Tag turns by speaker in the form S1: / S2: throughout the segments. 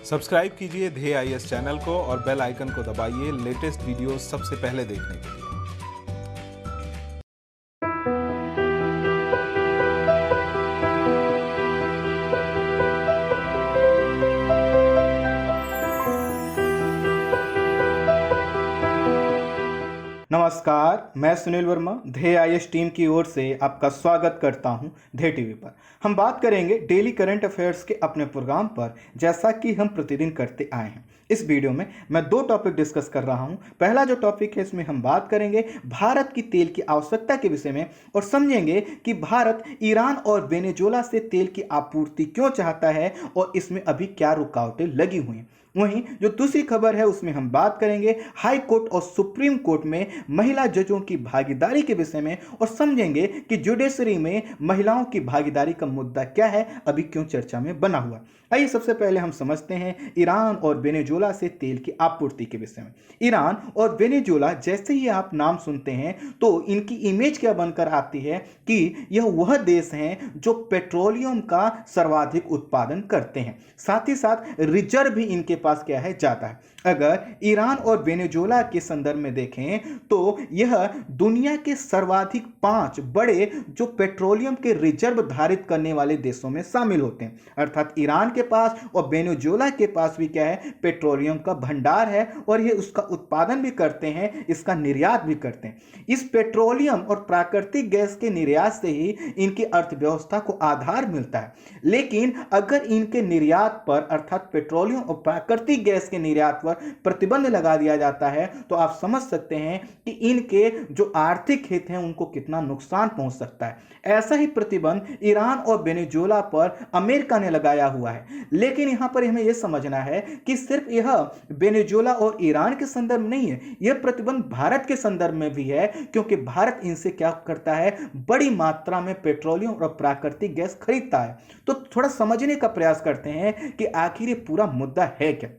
S1: Subscribe कीजिए ध्येय IAS channel को और बेल आइकन को दबाइए लेटेस्ट वीडियो सबसे पहले देखने के लिए।
S2: नमस्कार, मैं सुनील वर्मा ध्येय आईएएस टीम की ओर से आपका स्वागत करता हूं ध्येय टीवी पर। हम बात करेंगे डेली करंट अफेयर्स के अपने प्रोग्राम पर, जैसा कि हम प्रतिदिन करते आए हैं। इस वीडियो में मैं दो टॉपिक डिस्कस कर रहा हूं। पहला जो टॉपिक है, इसमें हम बात करेंगे भारत की तेल की आवश्यकता के विषय में और समझेंगे कि भारत ईरान और वेनेजुएला से तेल की आपूर्ति क्यों चाहता है और इसमें अभी क्या रुकावटें लगी हुई हैं। वहीं जो दूसरी खबर है, उसमें हम बात करेंगे हाई कोर्ट और सुप्रीम कोर्ट में महिला जजों की भागीदारी के विषय में और समझेंगे कि जुडिशरी में महिलाओं की भागीदारी का मुद्दा क्या है, अभी क्यों चर्चा में बना हुआ। आइए सबसे पहले हम समझते हैं ईरान और वेनेजुएला से तेल की आपूर्ति के विषय में। ईरान और वेनेजुएला जैसे ही आप नाम सुनते हैं तो इनकी इमेज क्या बनकर आती है कि यह वह देश हैं जो पेट्रोलियम का सर्वाधिक उत्पादन करते हैं, साथ ही साथ रिजर्व भी इनके पास क्या है, ज्यादा है। अगर ईरान और वेनेजुएला के संदर्भ में देखें तो यह दुनिया के सर्वाधिक 5 बड़े जो पेट्रोलियम के रिजर्व धारित करने वाले देशों में शामिल होते हैं। अर्थात ईरान के पास और वेनेजुएला के पास भी क्या है, पेट्रोलियम का भंडार है और ये उसका उत्पादन भी करते हैं, इसका निर्यात भी करते हैं। इस पेट्रोलियम और प्राकृतिक गैस के निर्यात से ही इनकी अर्थव्यवस्था को आधार मिलता है। लेकिन अगर इनके निर्यात पर अर्थात पेट्रोलियम और प्राकृतिक गैस के निर्यात पर प्रतिबंध लगा दिया जाता है तो आप समझ सकते हैं कि इनके जो आर्थिक हित हैं उनको कितना नुकसान पहुंच सकता है। ऐसा ही प्रतिबंध ईरान और वेनेजुएला पर अमेरिका ने लगाया हुआ है। लेकिन यहां पर हमें यह समझना है कि सिर्फ यह वेनेजुएला और ईरान के संदर्भ में नहीं है, यह प्रतिबंध भारत के संदर्भ में भी है, क्योंकि भारत इनसे क्या करता है, बड़ी मात्रा में पेट्रोलियम और प्राकृतिक गैस खरीदता है। तो थोड़ा समझने का प्रयास करते हैं कि आखिर ये पूरा मुद्दा है क्या।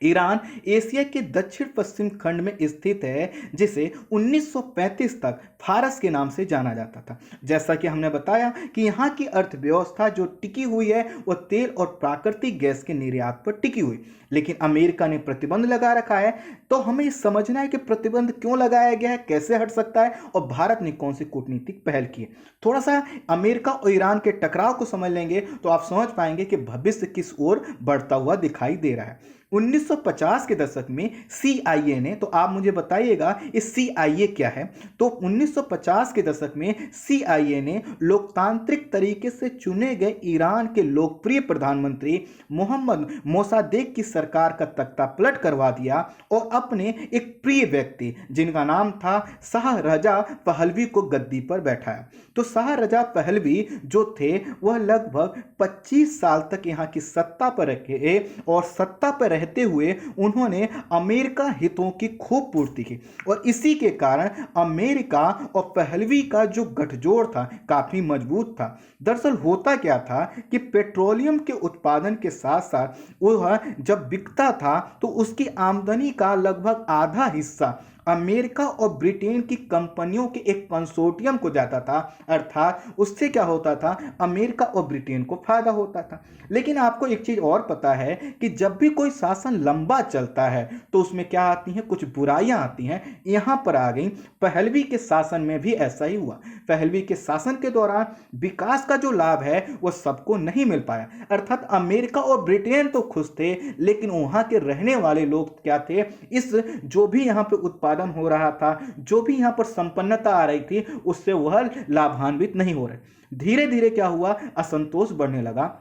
S2: ईरान एशिया के दक्षिण पश्चिम खंड में स्थित है, जिसे 1935 तक फारस के नाम से जाना जाता था। जैसा कि हमने बताया कि यहाँ की अर्थव्यवस्था जो टिकी हुई है वह तेल और प्राकृतिक गैस के निर्यात पर टिकी हुई। लेकिन अमेरिका ने प्रतिबंध लगा रखा है, तो हमें समझना है कि प्रतिबंध क्यों लगाया गया है, कैसे हट सकता है और भारत ने कौन सी कूटनीतिक पहल की है। थोड़ा सा अमेरिका और ईरान के टकराव को समझ लेंगे तो आप समझ पाएंगे कि भविष्य किस ओर बढ़ता हुआ दिखाई दे रहा है। 1950 के दशक में CIA ने, तो आप मुझे बताइएगा इस CIA क्या है। तो 1950 के दशक में CIA ने लोकतांत्रिक तरीके से चुने गए ईरान के लोकप्रिय प्रधानमंत्री मोहम्मद मोसादेक की सरकार का तख्ता पलट करवा दिया और अपने एक प्रिय व्यक्ति जिनका नाम था शाह रजा पहलवी को गद्दी पर बैठाया। तो शाह रजा पहलवी जो थे वह लगभग 25 साल तक यहाँ की सत्ता पर रहे और सत्ता पर रहते हुए उन्होंने अमेरिका हितों की खूब पूर्ति की और इसी के कारण अमेरिका और पहलवी का जो गठजोड़ था काफी मजबूत था। दरअसल होता क्या था कि पेट्रोलियम के उत्पादन के साथ साथ वह जब बिकता था तो उसकी आमदनी का लगभग आधा हिस्सा अमेरिका और ब्रिटेन की कंपनियों के एक कंसोर्टियम को जाता था। अर्थात उससे क्या होता था, अमेरिका और ब्रिटेन को फायदा होता था। लेकिन आपको एक चीज और पता है कि जब भी कोई शासन लंबा चलता है तो उसमें क्या आती हैं, कुछ बुराइयां आती हैं। यहां पर आ गई पहलवी के शासन में भी ऐसा ही हुआ। पहलवी के शासन के दौरान विकास का जो लाभ है वह सबको नहीं मिल पाया। अर्थात अमेरिका और ब्रिटेन तो खुश थे, लेकिन वहां के रहने वाले लोग क्या थे, इस जो भी यहां पे उत्पादन हो रहा था, जो भी यहां पर संपन्नता आ रही थी, उससे वह लाभान्वित नहीं हो रहे। धीरे धीरे क्या हुआ, असंतोष बढ़ने लगा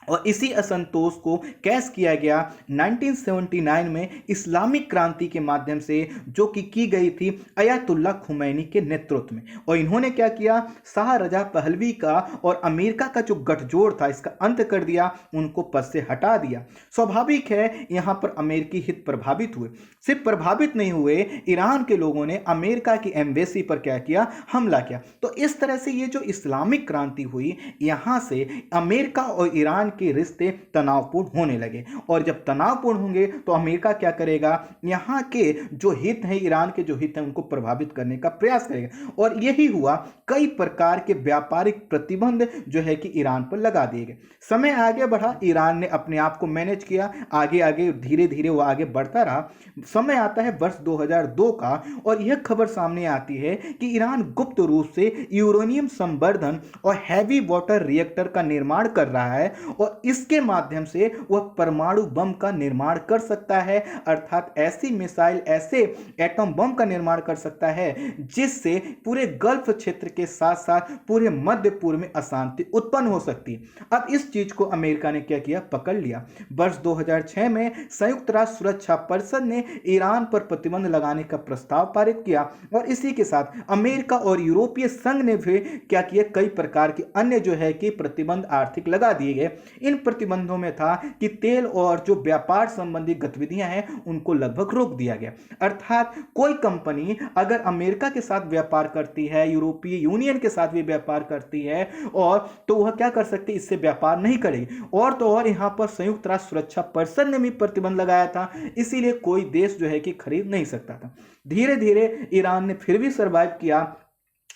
S2: और इसी असंतोष को कैश किया गया 1979 में इस्लामिक क्रांति के माध्यम से, जो कि की गई थी अयातुल्ला खुमैनी के नेतृत्व में। और इन्होंने क्या किया, शाह रजा पहलवी का और अमेरिका का जो गठजोड़ था इसका अंत कर दिया, उनको पद से हटा दिया। स्वाभाविक है यहां पर अमेरिकी हित प्रभावित हुए। सिर्फ प्रभावित नहीं हुए, ईरान के लोगों ने अमेरिका की एम्बेसी पर क्या किया, हमला किया। तो इस तरह से ये जो इस्लामिक क्रांति हुई, यहां से अमेरिका और ईरान के रिश्ते तनावपूर्ण होने लगे। और जब तनावपूर्ण होंगे तो अमेरिका क्या करेगा, यहाँ के जो हित हैं, ईरान के जो हित हैं, उनको प्रभावित करने का प्रयास करेगा। और यही हुआ, कई प्रकार के व्यापारिक प्रतिबंध जो है कि ईरान पर लगा दिए गए। समय आगे बढ़ा, ईरान ने अपने आप को मैनेज किया, आगे आगे धीरे धीरे वो आगे बढ़ता रहा। समय आता है वर्ष 2002 का और यह खबर सामने आती है कि ईरान गुप्त रूप से यूरेनियम संवर्धन और हैवी वाटर रिएक्टर का निर्माण कर रहा है और इसके माध्यम से वह परमाणु बम का निर्माण कर सकता है, अर्थात ऐसी मिसाइल, ऐसे एटम बम का निर्माण कर सकता है जिससे पूरे गल्फ क्षेत्र के साथ साथ पूरे मध्य पूर्व में अशांति उत्पन्न हो सकती है। अब इस चीज को अमेरिका ने क्या किया, पकड़ लिया। वर्ष 2006 में संयुक्त राष्ट्र सुरक्षा परिषद ने ईरान पर प्रतिबंध लगाने का प्रस्ताव पारित किया और इसी के साथ अमेरिका और यूरोपीय संघ ने भी क्या किया, कई प्रकार के अन्य जो है कि प्रतिबंध आर्थिक लगा दिए गए। इन प्रतिबंधों में था कि तेल और जो व्यापार संबंधी गतिविधियां हैं उनको लगभग रोक दिया गया, अर्थात कोई कंपनी अगर अमेरिका के साथ व्यापार करती है, यूरोपीय यूनियन के साथ भी व्यापार करती है और तो वह क्या कर सकती है, इससे व्यापार नहीं करेगी। और तो और यहां पर संयुक्त राष्ट्र सुरक्षा परिषद ने भी प्रतिबंध लगाया था, इसीलिए कोई देश जो है कि खरीद नहीं सकता था। धीरे धीरे ईरान ने फिर भी सर्वाइव किया।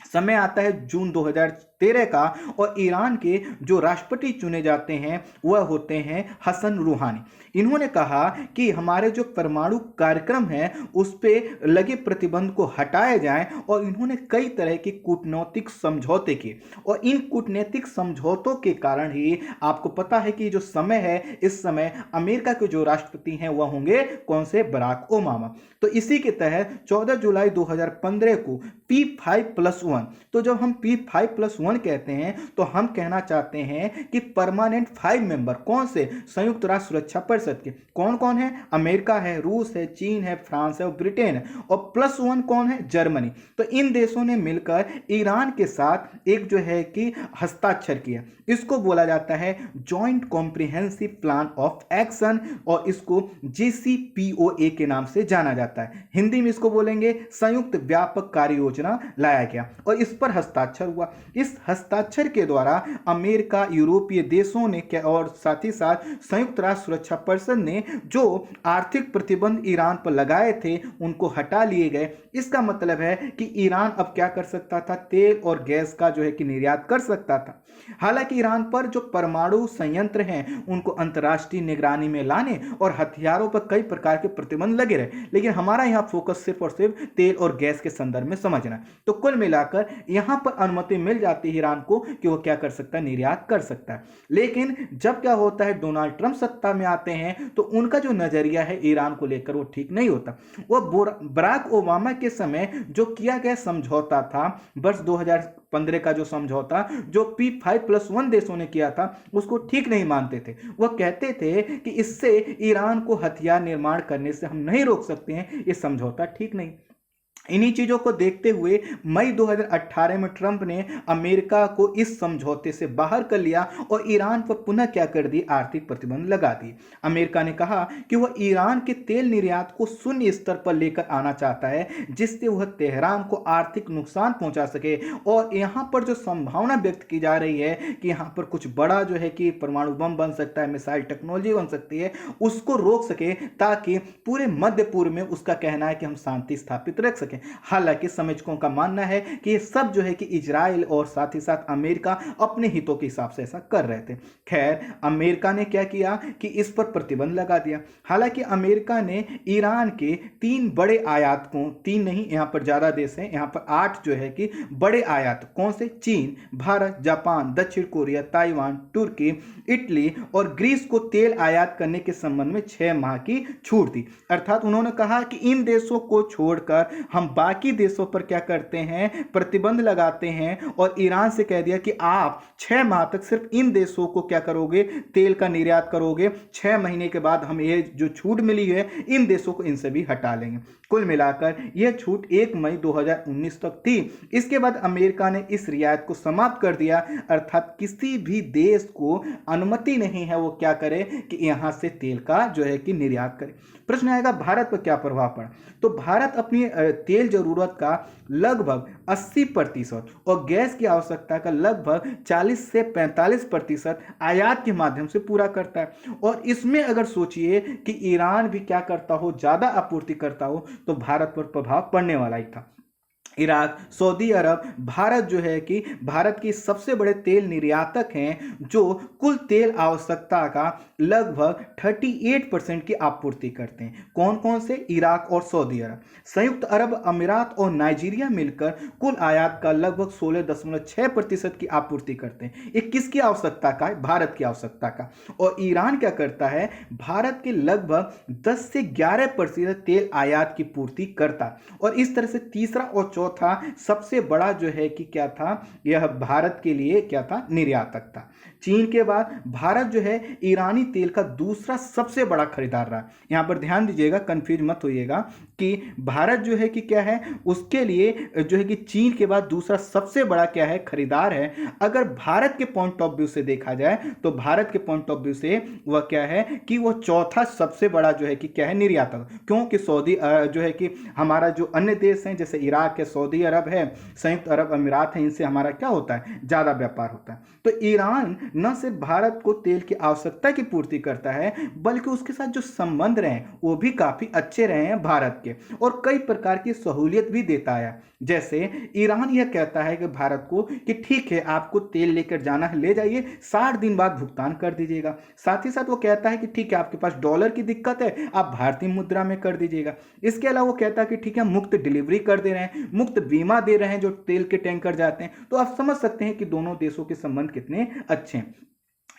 S2: समय आता है जून 2013 का और ईरान के जो राष्ट्रपति चुने जाते हैं वह होते हैं हसन रूहानी। इन्होंने कहा कि हमारे जो परमाणु कार्यक्रम है उस पर लगे प्रतिबंध को हटाए जाएं और इन्होंने कई तरह के कूटनैतिक समझौते किए और इन कूटनैतिक समझौतों के कारण ही आपको पता है कि जो समय है, इस समय अमेरिका के जो राष्ट्रपति हैं वह होंगे कौन से, बराक ओबामा। तो इसी के तहत 14 जुलाई 2015 को P5+1, तो जब हम P5+1 कहते हैं तो हम कहना चाहते हैं कि परमानेंट 5 मेंबर कौन से, संयुक्त राष्ट्र सुरक्षा परिषद के कौन कौन है, अमेरिका है, रूस है, चीन है, फ्रांस है और ब्रिटेन है, और +1 कौन है, जर्मनी। तो इन देशों ने मिलकर ईरान के साथ एक जो है कि हस्ताक्षर किया। इसको बोला जाता है joint comprehensive plan of action और इसको JCPOA के नाम से जाना जाता है। हिंदी में इसको बोलेंगे संयुक्त व्यापक कार्य योजना लाया गया और इस पर हस्ताक्षर हुआ। इस हस्ताक्षर के द्वारा अमेरिका, यूरोपीय देशों ने क्या और साथ ही साथ संयुक्त राष्ट्र सुरक्षा परिषद ने जो आर्थिक प्रतिबंध ईरान पर लगाए थे उनको हटा लिए गए। इसका मतलब है कि ईरान अब क्या कर सकता था, तेल और गैस का जो है कि निर्यात कर सकता था। हालांकि ईरान पर जो परमाणु संयंत्र हैं उनको अंतर्राष्ट्रीय निगरानी में लाने और हथियारों पर कई प्रकार के प्रतिबंध लगे रहे, लेकिन हमारा यहाँ फोकस सिर्फ और सिर्फ तेल और गैस के संदर्भ में समझना। तो कुल मिलाकर यहाँ पर अनुमति मिल जाती है ईरान को कि वो क्या कर सकता है, निर्यात कर सकता है। लेकिन जब क्या होता है, डोनाल्ड ट्रंप सत्ता में आते हैं तो उनका जो नजरिया है ईरान को लेकर वो ठीक नहीं होता। वो बराक ओबामा के समय जो किया गया समझौता था, वर्ष 2015 का जो समझौता जो P5+1 देशों ने किया था, उसको ठीक नहीं मानते थे। वह कहते थे कि इससे ईरान को हथियार निर्माण करने से हम नहीं रोक सकते हैं, ये समझौता ठीक नहीं। इन्हीं चीजों को देखते हुए मई 2018 में ट्रंप ने अमेरिका को इस समझौते से बाहर कर लिया और ईरान पर पुनः क्या कर दिए, आर्थिक प्रतिबंध लगा दिए। अमेरिका ने कहा कि वह ईरान के तेल निर्यात को शून्य स्तर पर लेकर आना चाहता है जिससे वह तेहरान को आर्थिक नुकसान पहुंचा सके और यहां पर जो संभावना व्यक्त की जा रही है कि यहां पर कुछ बड़ा जो है कि परमाणु बम बन सकता है, मिसाइल टेक्नोलॉजी बन सकती है, उसको रोक सके ताकि पूरे मध्य पूर्व में उसका कहना है कि हम शांति स्थापित रख सके। हालांकि समीक्षकों का मानना है कि ये सब जो है कि इजराइल और साथ ही साथ अमेरिका अपने हितों के हिसाब से ऐसा कर रहे थे। खैर, अमेरिका ने क्या किया कि इस पर प्रतिबंध लगा दिया। हालांकि अमेरिका ने ईरान के 3 बड़े आयातकों, 3 नहीं, यहां पर ज्यादा देश हैं, यहां पर 8 जो है कि बड़े आयात कौन से, चीन, भारत, जापान, दक्षिण कोरिया, ताइवान, तुर्की, इटली और ग्रीस को तेल आयात करने के संबंध में 6 माह की छूट दी। अर्थात उन्होंने कहा कि इन देशों को छोड़कर हम बाकी देशों पर क्या करते हैं, प्रतिबंध लगाते हैं और ईरान से कह दिया कि आप 6 माह तक सिर्फ इन देशों को क्या करोगे, तेल का निर्यात करोगे। 6 महीने के बाद हम ये जो छूट मिली है इन देशों को इनसे भी हटा लेंगे। कुल मिलाकर यह छूट 1 मई 2019 तक थी। इसके बाद अमेरिका ने इस रियायत को समाप्त कर दिया, अर्थात किसी भी देश को अनुमति नहीं है वो क्या करे कि यहां से तेल का जो है कि निर्यात करे। प्रश्न आएगा भारत पर क्या प्रभाव पड़ा। तो भारत अपनी तेल जरूरत का लगभग 80% और गैस की आवश्यकता का लगभग 40 से 45% आयात के माध्यम से पूरा करता है। और इसमें अगर सोचिए कि ईरान भी क्या करता हो, ज़्यादा आपूर्ति करता हो, तो भारत पर प्रभाव पड़ने वाला ही था। इराक, सऊदी अरब, भारत जो है कि भारत की सबसे बड़े तेल निर्यातक हैं, जो कुल तेल आवश्यकता का लगभग 38% की आपूर्ति करते हैं। कौन कौन से? इराक और सऊदी अरब। संयुक्त अरब अमीरात और नाइजीरिया मिलकर कुल आयात का लगभग 16.6% की आपूर्ति करते हैं। ये किसकी आवश्यकता का है? भारत की आवश्यकता का। और ईरान क्या करता है? भारत के लगभग 10 से 11% तेल आयात की पूर्ति करता। और इस तरह से तीसरा और चौथा सबसे बड़ा जो है कि क्या था, यह भारत के लिए क्या था? निर्यातक था। चीन के बाद भारत जो है ईरानी तेल का दूसरा सबसे बड़ा खरीदार रहा। यहां पर ध्यान दीजिएगा, कंफ्यूज मत होइएगा कि भारत जो है कि क्या है, उसके लिए जो है कि चीन के बाद दूसरा सबसे बड़ा क्या है? खरीदार है। अगर भारत के पॉइंट ऑफ व्यू से देखा जाए तो भारत के पॉइंट ऑफ व्यू से वह क्या है कि वह चौथा सबसे बड़ा जो है कि क्या है? निर्यातक। क्योंकि सऊदी जो है कि हमारा जो अन्य देश हैं जैसे इराक है, सऊदी अरब है, संयुक्त अरब अमीरात है, इनसे हमारा क्या होता है? ज्यादा व्यापार होता है। तो ईरान न सिर्फ भारत को तेल की आवश्यकता की पूर्ति करता है, बल्कि उसके साथ जो संबंध रहे वो भी काफी अच्छे रहे हैं भारत के, और कई प्रकार की सहूलियत भी देता है। जैसे ईरान यह कहता है कि भारत को कि ठीक है, आपको तेल लेकर जाना है, ले जाइए, 60 दिन बाद भुगतान कर दीजिएगा। साथ ही साथ वो कहता है कि ठीक है, आपके पास डॉलर की दिक्कत है, आप भारतीय मुद्रा में कर दीजिएगा। इसके अलावा वो कहता है कि ठीक है, मुफ्त डिलीवरी कर दे रहे हैं, मुफ्त बीमा दे रहे हैं जो तेल के टैंकर जाते हैं। तो आप समझ सकते हैं कि दोनों देशों के संबंध कितने अच्छे हैं।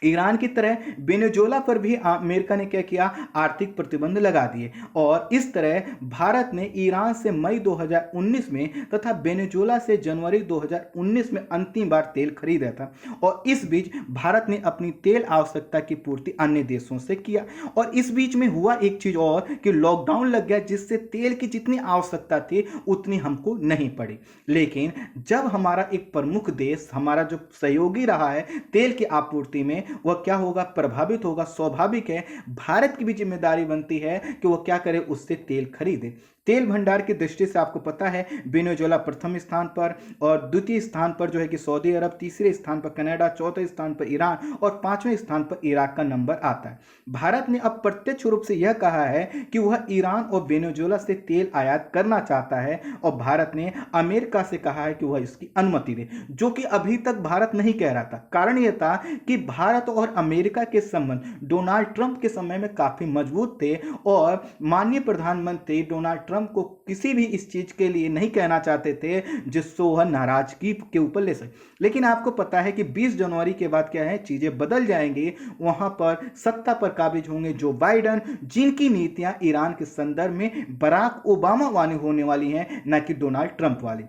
S2: ईरान की तरह वेनेजुएला पर भी अमेरिका ने क्या किया? आर्थिक प्रतिबंध लगा दिए। और इस तरह भारत ने ईरान से मई 2019 में तथा वेनेजुएला से जनवरी 2019 में अंतिम बार तेल खरीदा था। और इस बीच भारत ने अपनी तेल आवश्यकता की पूर्ति अन्य देशों से किया। और इस बीच में हुआ एक चीज और कि लॉकडाउन लग गया, जिससे तेल की जितनी आवश्यकता थी उतनी हमको नहीं पड़ी। लेकिन जब हमारा एक प्रमुख देश, हमारा जो सहयोगी रहा है तेल की आपूर्ति में, वह क्या होगा? प्रभावित होगा। स्वाभाविक है, भारत की भी जिम्मेदारी बनती है कि वह क्या करे? उससे तेल खरीदे। तेल भंडार की दृष्टि से आपको पता है वेनेजुएला प्रथम स्थान पर, और द्वितीय स्थान पर जो है कि सऊदी अरब, तीसरे स्थान पर कनाडा, चौथे स्थान पर ईरान और पांचवें स्थान पर इराक का नंबर आता है। भारत ने अब प्रत्यक्ष रूप से यह कहा है कि वह ईरान और वेनेजुएला से तेल आयात करना चाहता है, और भारत ने अमेरिका से कहा है कि वह इसकी अनुमति दे, जो कि अभी तक भारत नहीं कह रहा था। कारण यह था कि भारत और अमेरिका के संबंध डोनाल्ड ट्रंप के समय में काफी मजबूत थे, और माननीय प्रधानमंत्री डोनाल्ड ट्रंप को किसी भी इस चीज के लिए नहीं कहना चाहते थे जिससे वह नाराजगी के ऊपर ले सके। लेकिन आपको पता है कि 20 जनवरी के बाद क्या है? चीजें बदल जाएंगी। वहां पर सत्ता पर काबिज होंगे जो बाइडन, जिनकी नीतियां ईरान के संदर्भ में बराक ओबामा वाली होने वाली हैं, न कि डोनाल्ड ट्रंप वाली।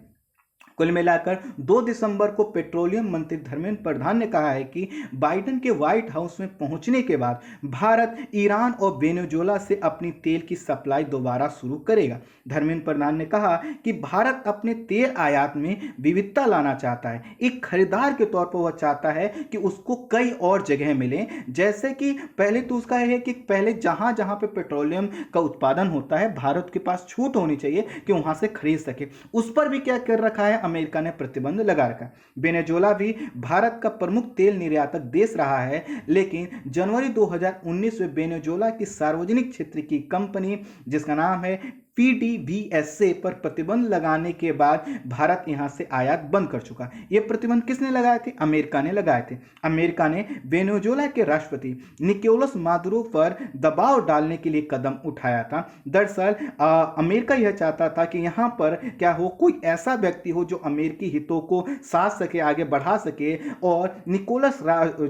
S2: कुल मिलाकर 2 दिसंबर को पेट्रोलियम मंत्री धर्मेंद्र प्रधान ने कहा है कि बाइडेन के व्हाइट हाउस में पहुंचने के बाद भारत ईरान और वेनेजुएला से अपनी तेल की सप्लाई दोबारा शुरू करेगा। धर्मेंद्र प्रधान ने कहा कि भारत अपने तेल आयात में विविधता लाना चाहता है। एक खरीदार के तौर पर वह चाहता है कि उसको कई और जगह मिले, जैसे कि पहले तो उसका है कि पहले जहां जहां पे पेट्रोलियम का उत्पादन होता है भारत के पास छूट होनी चाहिए कि वहां से खरीद सके। उस पर भी क्या कर रखा है? अमेरिका ने प्रतिबंध लगा रखा। वेनेजुएला भी भारत का प्रमुख तेल निर्यातक देश रहा है, लेकिन जनवरी 2019 में वेनेजुएला की सार्वजनिक क्षेत्र की कंपनी जिसका नाम है PDVSA पर प्रतिबंध लगाने के बाद भारत यहां से आयात बंद कर चुका। यह प्रतिबंध किसने लगाए थे? अमेरिका ने लगाए थे। अमेरिका ने वेनेजुएला के राष्ट्रपति निकोलस मादुरो पर दबाव डालने के लिए कदम उठाया था। दरअसल अमेरिका यह चाहता था कि यहां पर क्या हो, कोई ऐसा व्यक्ति हो जो अमेरिकी हितों को साथ सके, आगे बढ़ा सके, और निकोलस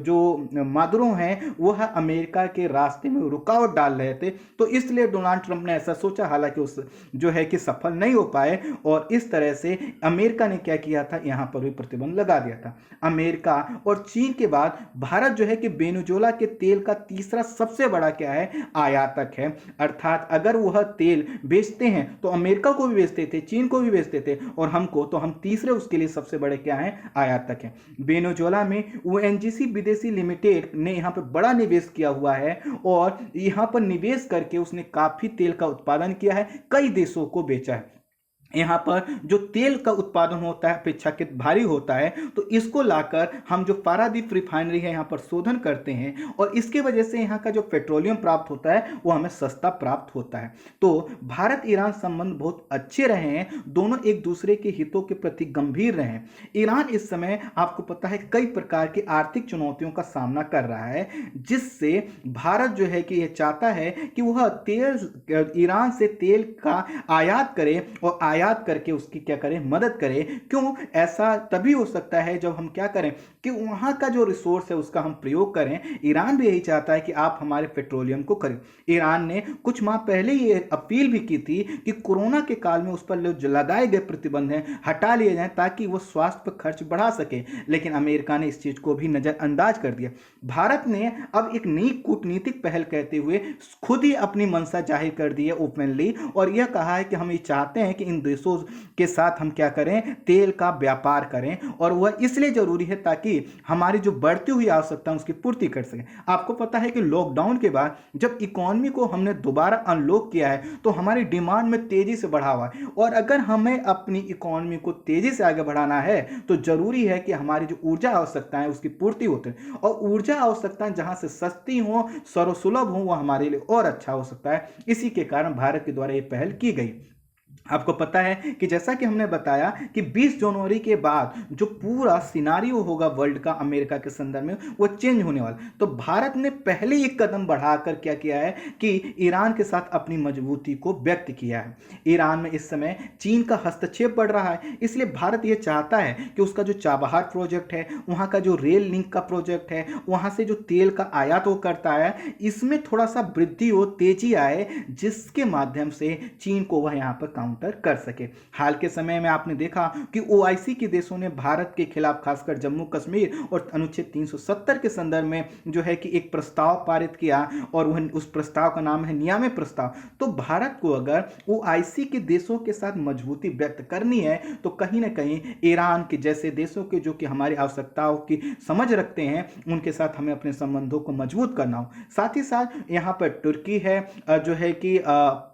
S2: जो मादुरो हैं वह अमेरिका के रास्ते में रुकावट डाल रहे थे। तो इसलिए डोनाल्ड ट्रंप ने ऐसा सोचा, हालांकि जो है कि सफल नहीं हो पाए, और इस तरह से अमेरिका ने क्या किया था? यहां पर भी प्रतिबंध लगा दिया था। अमेरिका और चीन के बाद भारत जो है कि वेनेजुएला के तेल का तीसरा सबसे बड़ा क्या है? आयातक है। अर्थात अगर वह तेल बेचते हैं तो अमेरिका को भी बेचते थे, चीन को भी बेचते थे, और हमको तो हम तीसरे उसके लिए सबसे बड़े क्या है? आयातक हैं। वेनेजुएला में ONGC विदेशी लिमिटेड ने यहां पर बड़ा निवेश किया हुआ है, और यहां पर निवेश करके उसने काफी तेल का उत्पादन किया है, कई देशों को बेचा है। यहाँ पर जो तेल का उत्पादन होता है अपेक्षाकृत भारी होता है, तो इसको लाकर हम जो पारादीप रिफाइनरी है यहाँ पर शोधन करते हैं और इसके वजह से यहाँ का जो पेट्रोलियम प्राप्त होता है वो हमें सस्ता प्राप्त होता है। तो भारत ईरान संबंध बहुत अच्छे रहे हैं, दोनों एक दूसरे के हितों के प्रति गंभीर रहे हैं। ईरान इस समय आपको पता है कई प्रकार की आर्थिक चुनौतियों का सामना कर रहा है, जिससे भारत जो है कि यह चाहता है कि वह तेल ईरान से तेल का आयात करे और आयात करके उसकी क्या करें, मदद करें। क्यों? ऐसा तभी हो सकता है जब हम क्या करें कि वहां का जो रिसोर्स है उसका हम प्रयोग करें। ईरान भी यही चाहता है कि आप हमारे पेट्रोलियम को करें। ईरान ने कुछ माह पहले ये अपील भी की थी कि कोरोना के काल में उस पर जो लगाए गए प्रतिबंध हैं हटा लिए जाएं ताकि वो स्वास्थ्य पर खर्च बढ़ा सके, लेकिन अमेरिका ने इस चीज को भी नजरअंदाज कर दिया। भारत ने अब एक नई कूटनीतिक पहल कहते हुए खुद ही अपनी मंशा जाहिर कर दी है ओपनली, और यह कहा है कि हम ये चाहते हैं कि इन देशों के साथ हम क्या करें, तेल का व्यापार करें, और वह इसलिए जरूरी है ताकि हमारी जो बढ़ती हुई आवश्यकता है उसकी पूर्ति कर सकें। आपको पता है कि लॉकडाउन के बाद जब इकोनॉमी को हमने दोबारा अनलॉक किया है तो हमारी डिमांड में तेजी से बढ़ा हुआ है, और अगर हमें अपनी इकोनॉमी को तेजी से आगे बढ़ाना है तो जरूरी है कि हमारी जो ऊर्जा आवश्यकताएं उसकी पूर्ति होती है, और ऊर्जा आवश्यकताएं जहां से सस्ती हो, सर्वसुलभ हो, वह हमारे लिए और अच्छा हो सकता है। इसी के कारण भारत के द्वारा यह पहल की गई। आपको पता है कि जैसा कि हमने बताया कि 20 जनवरी के बाद जो पूरा सिनारियो होगा वर्ल्ड का अमेरिका के संदर्भ में वो चेंज होने वाला। तो भारत ने पहले एक कदम बढ़ाकर क्या किया है कि ईरान के साथ अपनी मजबूती को व्यक्त किया है। ईरान में इस समय चीन का हस्तक्षेप बढ़ रहा है, इसलिए भारत ये चाहता है कि उसका जो चाबहार प्रोजेक्ट है, वहाँ का जो रेल लिंक का प्रोजेक्ट है, वहाँ से जो तेल का आयात वो करता है, इसमें थोड़ा सा वृद्धि हो, तेजी आए, जिसके माध्यम से चीन को वह यहाँ पर काउंटर कर सके। हाल के समय में आपने देखा कि ओआईसी के देशों ने भारत के खिलाफ खासकर जम्मू कश्मीर और अनुच्छेद 370 के संदर्भ में जो है कि एक प्रस्ताव पारित किया, और वह उस प्रस्ताव का नाम है नियामक प्रस्ताव। तो भारत को अगर ओआईसी के देशों के साथ मजबूती व्यक्त करनी है तो कहीं ना कहीं ईरान के जैसे देशों के जो कि हमारी आवश्यकताओं की समझ रखते हैं उनके साथ हमें अपने संबंधों को मजबूत करना हो। साथ ही साथ यहाँ पर तुर्की है, जो है कि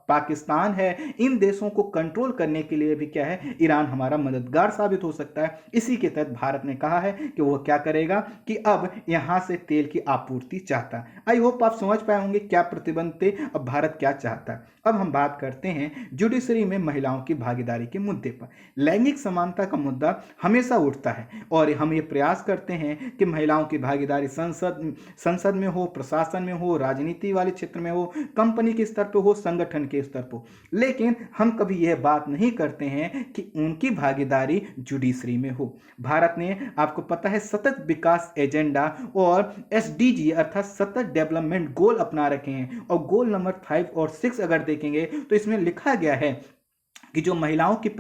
S2: पाकिस्तान है, इन देशों को कंट्रोल करने के लिए भी क्या है, ईरान हमारा मददगार साबित हो सकता है। इसी के तहत भारत ने कहा है कि वो क्या करेगा कि अब यहां से तेल की आपूर्ति चाहता है। आई होप आप समझ पाए होंगे क्या प्रतिबंध थे, अब भारत क्या चाहता है। अब हम बात करते हैं जुडिशरी में महिलाओं की भागीदारी के मुद्दे पर। लैंगिक समानता का मुद्दा हमेशा उठता है और हम ये प्रयास करते हैं कि महिलाओं की भागीदारी संसद में हो, प्रशासन में हो, राजनीति वाले क्षेत्र में हो, कंपनी के स्तर पर हो, संगठन के स्तर पर, लेकिन हम कभी यह बात नहीं करते हैं कि उनकी भागीदारी जुडिशरी में हो। भारत ने आपको पता है सतत विकास एजेंडा और एसडीजी अर्थात सतत डेवलपमेंट गोल अपना रखे हैं, और गोल नंबर 5 और 6 अगर देखेंगे तो इसमें लिखा गया है कि जो महिलाओं की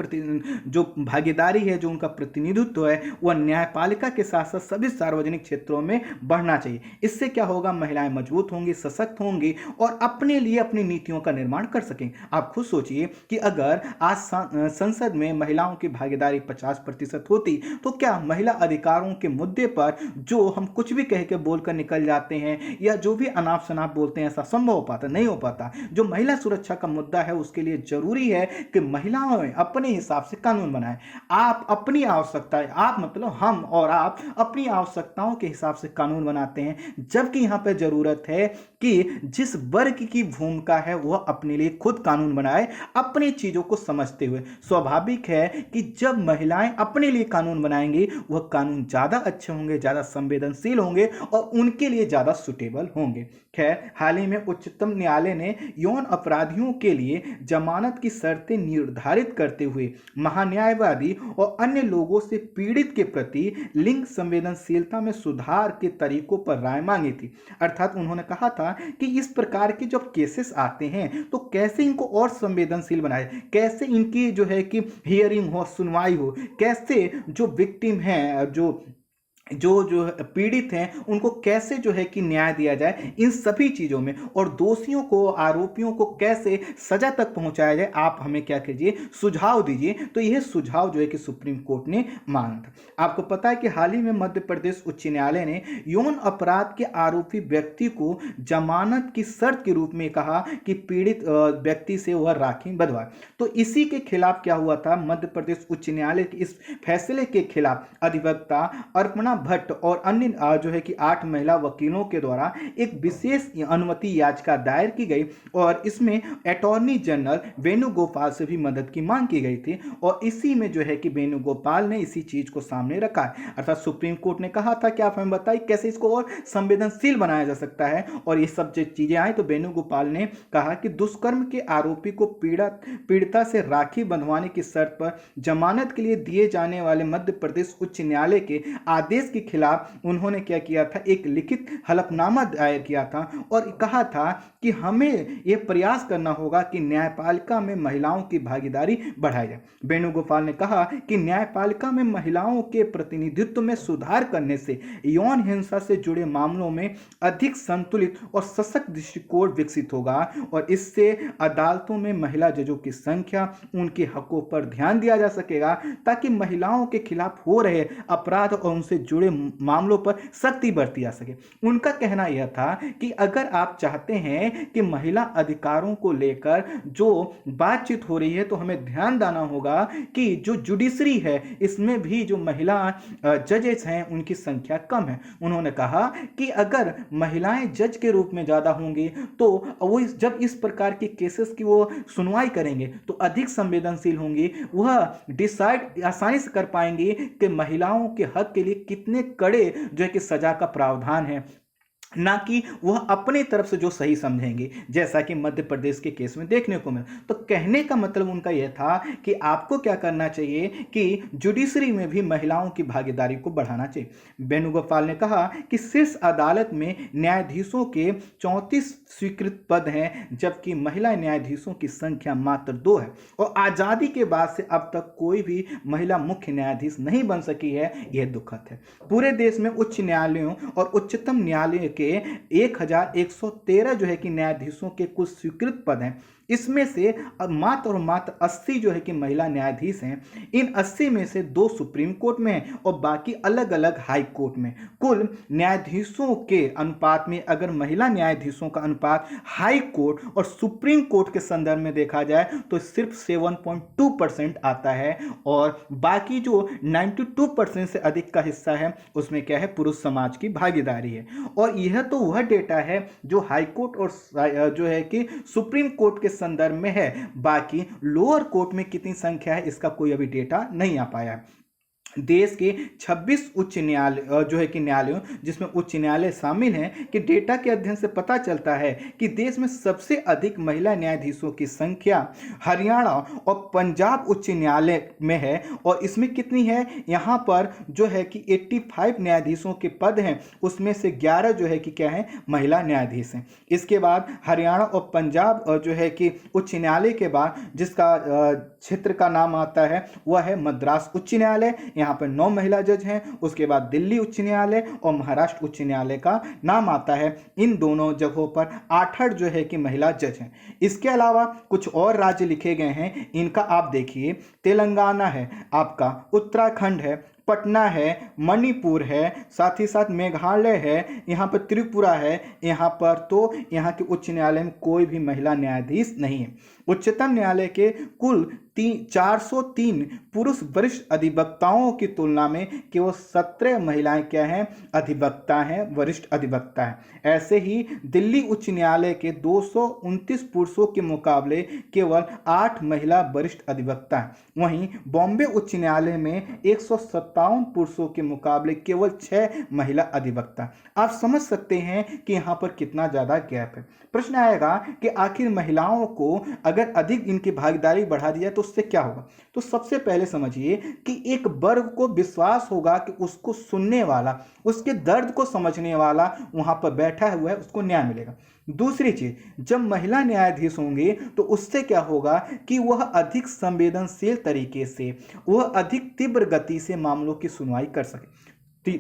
S2: जो भागीदारी है, जो उनका प्रतिनिधित्व है, वह न्यायपालिका के साथ साथ सभी सार्वजनिक क्षेत्रों में बढ़ना चाहिए। इससे क्या होगा, महिलाएं मजबूत होंगी, सशक्त होंगी और अपने लिए अपनी नीतियों का निर्माण कर सकेंगे। आप खुद सोचिए कि अगर आज संसद में महिलाओं की भागीदारी 50% होती तो क्या महिला अधिकारों के मुद्दे पर जो हम कुछ भी कह के बोलकर निकल जाते हैं या जो भी अनाप शनाप बोलते हैं, ऐसा संभव हो पाता? नहीं हो पाता। जो महिला सुरक्षा का मुद्दा है उसके लिए जरूरी है कि महिलाएं अपने हिसाब से कानून बनाएं। आप अपनी आवश्यकताएं, आप मतलब हम और आप अपनी आवश्यकताओं के हिसाब से कानून बनाते हैं, जबकि यहां पर जरूरत है कि जिस वर्ग की भूमिका है वह अपने लिए खुद कानून बनाए, अपनी चीजों को समझते हुए। स्वाभाविक है कि जब महिलाएं अपने लिए कानून बनाएंगी वह कानून ज्यादा अच्छे होंगे, ज्यादा संवेदनशील होंगे और उनके लिए ज्यादा सुटेबल होंगे। खैर, हाल ही में उच्चतम न्यायालय ने यौन अपराधियों के लिए जमानत की शर्तें निर्धारित करते हुए महान्यायवादी और अन्य लोगों से पीड़ित के प्रति लिंग संवेदनशीलता में सुधार के तरीकों पर राय मांगी थी। अर्थात उन्होंने कहा था कि इस प्रकार के जब केसेस आते हैं तो कैसे इनको और संवेदनशील बनाए, कैसे इनकी जो है कि हियरिंग हो, सुनवाई हो, कैसे जो विक्टिम है, जो जो पीड़ित हैं उनको कैसे जो है कि न्याय दिया जाए इन सभी चीज़ों में, और दोषियों को, आरोपियों को कैसे सजा तक पहुंचाया जाए, आप हमें क्या कीजिए, सुझाव दीजिए। तो यह सुझाव जो है कि सुप्रीम कोर्ट ने मांगा था। आपको पता है कि हाल ही में मध्य प्रदेश उच्च न्यायालय ने यौन अपराध के आरोपी व्यक्ति को जमानत की शर्त के रूप में कहा कि पीड़ित व्यक्ति से वह राखी बंधवाए। तो इसी के खिलाफ क्या हुआ था, मध्य प्रदेश उच्च न्यायालय के इस फैसले के खिलाफ अधिवक्ता अर्पणा भट्ट और अन्य जो है कि 8 महिला वकीलों के द्वारा एक विशेष अनुमति याचिका दायर की गई, और इसमें अटॉर्नी जनरल वेणुगोपाल से भी मदद की मांग की गई थी। और इसी में जो है कि वेणुगोपाल ने इसी चीज को सामने रखा है, अर्थात सुप्रीम कोर्ट ने कहा था कि आप हमें बताइए कैसे इसको और संवेदनशील बनाया जा सकता है। और ये सब जो चीजें आई तो वेणुगोपाल ने कहा कि दुष्कर्म के आरोपी को पीड़िता से राखी बंधवाने की शर्त पर जमानत के लिए दिए जाने वाले मध्य प्रदेश उच्च न्यायालय के आदेश के खिलाफ उन्होंने क्या किया था, एक लिखित हलफनामा दायर किया था और कहा था कि हमें यह प्रयास करना होगा कि न्यायपालिका में महिलाओं की भागीदारी बढ़ाई जाए। वेणुगोपाल ने कहा कि न्यायपालिका में महिलाओं के प्रतिनिधित्व में सुधार करने से यौन हिंसा से जुड़े मामलों में अधिक संतुलित और सशक्त दृष्टिकोण विकसित होगा, और इससे अदालतों में महिला जजों की संख्या, उनके हकों पर ध्यान दिया जा सकेगा, ताकि महिलाओं के खिलाफ हो रहे अपराध और उनसे जुड़े मामलों पर सख्ती बरती जा सके। उनका कहना यह था कि अगर आप चाहते हैं कि महिला अधिकारों को लेकर जो बातचीत हो रही है तो हमें ध्यान देना होगा कि जो जुडिशरी है इसमें भी जो महिला जजेस हैं उनकी संख्या कम है। उन्होंने कहा कि अगर महिलाएं जज के रूप में ज्यादा होंगी तो वो जब इस प्रकार के केसेस की वो सुनवाई करेंगे तो अधिक संवेदनशील होंगी, वह डिसाइड आसानी से कर पाएंगी कि महिलाओं के हक के लिए कितने कड़े जो है कि सजा का प्रावधान है, ना कि वह अपनी तरफ से जो सही समझेंगे, जैसा कि मध्य प्रदेश के केस में देखने को मिला। तो कहने का मतलब उनका यह था कि आपको क्या करना चाहिए कि जुडिशरी में भी महिलाओं की भागीदारी को बढ़ाना चाहिए। वेणुगोपाल ने कहा कि शीर्ष अदालत में न्यायाधीशों के 34 स्वीकृत पद हैं, जबकि महिला न्यायाधीशों की संख्या मात्र 2 है, और आजादी के बाद से अब तक कोई भी महिला मुख्य न्यायाधीश नहीं बन सकी है। यह दुखद है। पूरे देश में उच्च न्यायालयों और उच्चतम न्यायालय के 1113 जो है कि न्यायाधीशों के कुल स्वीकृत पद हैं, इसमें से मात्र और मात्र 80 जो है कि महिला न्यायाधीश हैं। इन 80 में से 2 सुप्रीम कोर्ट में हैं और बाकी अलग अलग हाई कोर्ट में। कुल न्यायाधीशों के अनुपात में अगर महिला न्यायाधीशों का अनुपात हाई कोर्ट और सुप्रीम कोर्ट के संदर्भ में देखा जाए तो सिर्फ 7.2% आता है, और बाकी जो 92% से अधिक का हिस्सा है उसमें क्या है, पुरुष समाज की भागीदारी है। और यह तो वह डेटा है जो हाई कोर्ट और जो है कि सुप्रीम कोर्ट के संदर्भ में है, बाकी लोअर कोर्ट में कितनी संख्या है इसका कोई अभी डेटा नहीं आ पाया है। देश के 26 उच्च न्यायालय जो है कि न्यायालयों जिसमें उच्च न्यायालय शामिल हैं कि डेटा के अध्ययन से पता चलता है कि देश में सबसे अधिक महिला न्यायाधीशों की संख्या हरियाणा और पंजाब उच्च न्यायालय में है, और इसमें कितनी है, यहाँ पर जो है कि 85 न्यायाधीशों के पद हैं, उसमें से 11 जो है कि क्या है, महिला न्यायाधीश हैं। इसके बाद हरियाणा और पंजाब जो है कि उच्च न्यायालय के बाद जिसका क्षेत्र का नाम आता है वह है मद्रास उच्च न्यायालय, यहाँ पर 9 महिला जज हैं। उसके बाद दिल्ली उच्च न्यायालय और महाराष्ट्र उच्च न्यायालय का नाम आता है। इन दोनों जगहों पर 8 जो है कि महिला जज हैं। इसके अलावा कुछ और राज्य लिखे गए हैं, इनका आप देखिए, तेलंगाना है आपका, उत्तराखंड है, पटना है, मणिपुर है, साथ ही साथ मेघालय है, यहाँ पर त्रिपुरा है। यहाँ पर तो यहाँ के उच्च न्यायालय में कोई भी महिला न्यायाधीश नहीं है। उच्चतम न्यायालय के कुल 403 पुरुष वरिष्ठ अधिवक्ताओं की तुलना में केवल 17 महिलाएं क्या हैं, अधिवक्ता हैं, वरिष्ठ अधिवक्ता हैं। ऐसे ही दिल्ली उच्च न्यायालय के 229 पुरुषों के मुकाबले केवल 8 महिला वरिष्ठ अधिवक्ता हैं। वहीं बॉम्बे उच्च न्यायालय में 157 पुरुषों के मुकाबले केवल 6 महिला अधिवक्ता। आप समझ सकते हैं कि यहाँ पर कितना ज़्यादा गैप है। प्रश्न आएगा कि आखिर महिलाओं को अगर अधिक इनकी भागीदारी बढ़ा दी जाए तो उससे क्या होगा। तो सबसे पहले समझिए कि एक वर्ग को विश्वास होगा कि उसको सुनने वाला, उसके दर्द को समझने वाला वहां पर बैठा हुआ है, उसको न्याय मिलेगा। दूसरी चीज, जब महिला न्यायाधीश होंगे तो उससे क्या होगा कि वह अधिक संवेदनशील तरीके से, वह अधिक तीव्र गति से मामलों की सुनवाई कर सके।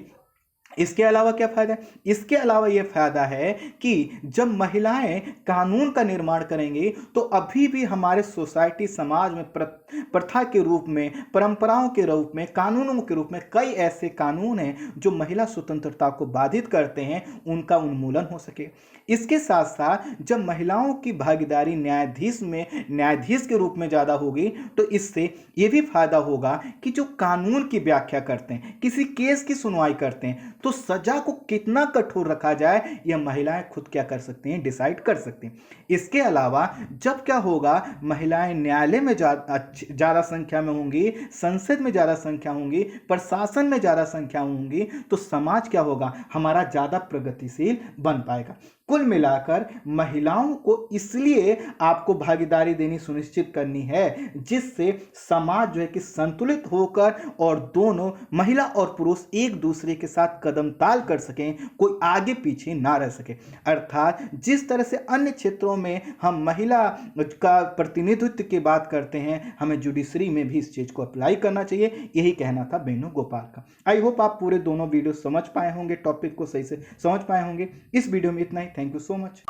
S2: इसके अलावा क्या फायदा है? इसके अलावा यह फायदा है कि जब महिलाएं कानून का निर्माण करेंगी तो अभी भी हमारे सोसाइटी समाज में प्रथा के रूप में, परंपराओं के रूप में, कानूनों के रूप में कई ऐसे कानून हैं जो महिला स्वतंत्रता को बाधित करते हैं, उनका उन्मूलन हो सके। इसके साथ साथ जब महिलाओं की भागीदारी न्यायाधीश के रूप में ज़्यादा होगी तो इससे ये भी फायदा होगा कि जो कानून की व्याख्या करते हैं, किसी केस की सुनवाई करते हैं, तो सजा को कितना कठोर रखा जाए यह महिलाएं खुद क्या कर सकती हैं, डिसाइड कर सकती हैं। इसके अलावा जब क्या होगा, महिलाएं न्यायालय में ज़्यादा संख्या में होंगी, संसद में ज़्यादा संख्या होंगी, प्रशासन में ज़्यादा संख्या होंगी, तो समाज क्या होगा, हमारा ज़्यादा प्रगतिशील बन पाएगा। कुल मिलाकर महिलाओं को इसलिए आपको भागीदारी देनी सुनिश्चित करनी है जिससे समाज जो है कि संतुलित होकर और दोनों महिला और पुरुष एक दूसरे के साथ कदम ताल कर सकें, कोई आगे पीछे ना रह सके। अर्थात जिस तरह से अन्य क्षेत्रों में हम महिला का प्रतिनिधित्व की बात करते हैं, हमें जुडिशरी में भी इस चीज को अप्लाई करना चाहिए। यही कहना था वेणुगोपाल का। आई होप आप पूरे दोनों वीडियो समझ पाए होंगे, टॉपिक को सही से समझ पाए होंगे। इस वीडियो में इतना ही। Thank you so much.